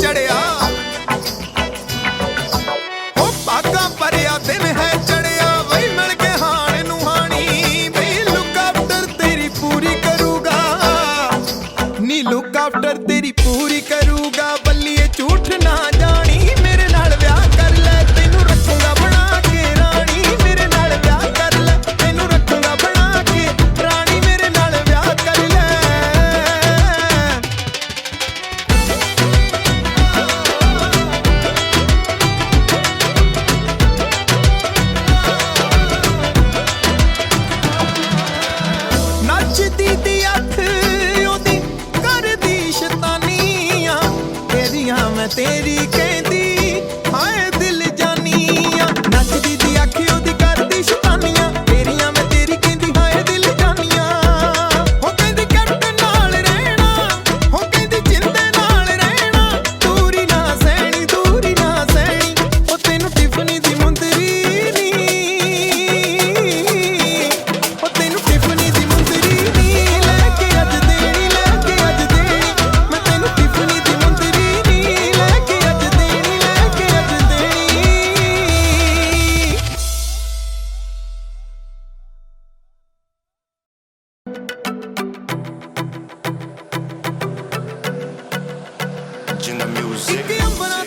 ਚੜਿਆ ਉਹ ਭਾਗਾ ਭਰਿਆ ਦਿਨ ਹੈ ਚੜਿਆ ਬਈ ਮਿਲ ਕੇ ਹਾਣ ਨੂੰ ਹਾਣੀ ਬਈ ਲੁੱਕ ਆਫਟਰ ਤੇਰੀ ਪੂਰੀ ਕਰੂਗਾ ਨੀ ਲੁੱਕ ਆਫਟਰ ਤੇਰੀ ਪੂਰੀ ਕਰੂਗਾ ਬੱਲੀਏ ਝੂਠ ਨਾ ਜਾਣੀ ਮੇਰੇ ਨਾਲ ਵਿਆਹ ਕਰ ਲੈ ਤੈਨੂੰ ਰੱਖੂਗਾ ਬਣਾ ਕੇ ਰਾਣੀ ਮੇਰੇ ਨਾਲ ਵਿਆਹ ਕਰ ਲੈ ਤੈਨੂੰ ਰੱਖੂਗਾ ਬਣਾ ਕੇ ਰਾਣੀ ਮੇਰੇ ਨਾਲ ਵਿਆਹ ਕਰ ਲੈ ਨੱਚਦੀ ਦੀ ਅੱਖ ਉਹਦੀ ਕਰਦੀ ਸ਼ੈਤਾਨੀਆਂ ਤੇਰੀਆਂ ਮੈਂ ਤੇਰੀ ਕਹਿੰਦੀ ਹਾਏ ਦਿਲ ਜਾਨੀਆਂ ਨੱਚਦੀ ਦੀ ਅੱਖ ਉਹਦੀ ਕਰਦੀ ਸ਼ੈਤਾਨੀਆਂ ਤੇਰੀਆਂ ਮੈਂ ਤੇਰੀ ਕਹਿੰਦੀ ਹਾਏ ਦਿਲ ਜਾਨੀਆਂ ਹੋ ਕਹਿੰਦੀ ਕੈਪਟਨ ਨਾਲ ਰਹਿਣਾ ਹੋ ਕਹਿੰਦੀ ਜਿੰਦੇ ਨਾਲ ਰਹਿਣਾ ਦੂਰੀ ਨਾ ਸਹਿਣੀ ਉਹ ਤੈਨੂੰ ਟਿਫਨੀ ਦੀ ਮੁੰਦਰੀ ਨੀ ਉਹ ਤੈਨੂੰ ਟਿਫਨੀ ਦੀ ਮੁੰਦਰੀ ਨੀ ਲੈ ਕੇ ਅੱਜ ਦੇਣੀ ਮੈਂ ਤੈਨੂੰ ਟਿਫਨੀ ਦੀ ਮੁੰਦਰੀ ਨੀ ਲੈ ਕੇ ਅੱਜ ਦੇਣੀ In the music. ਇੱਕ ਅੰਬਰਾਂ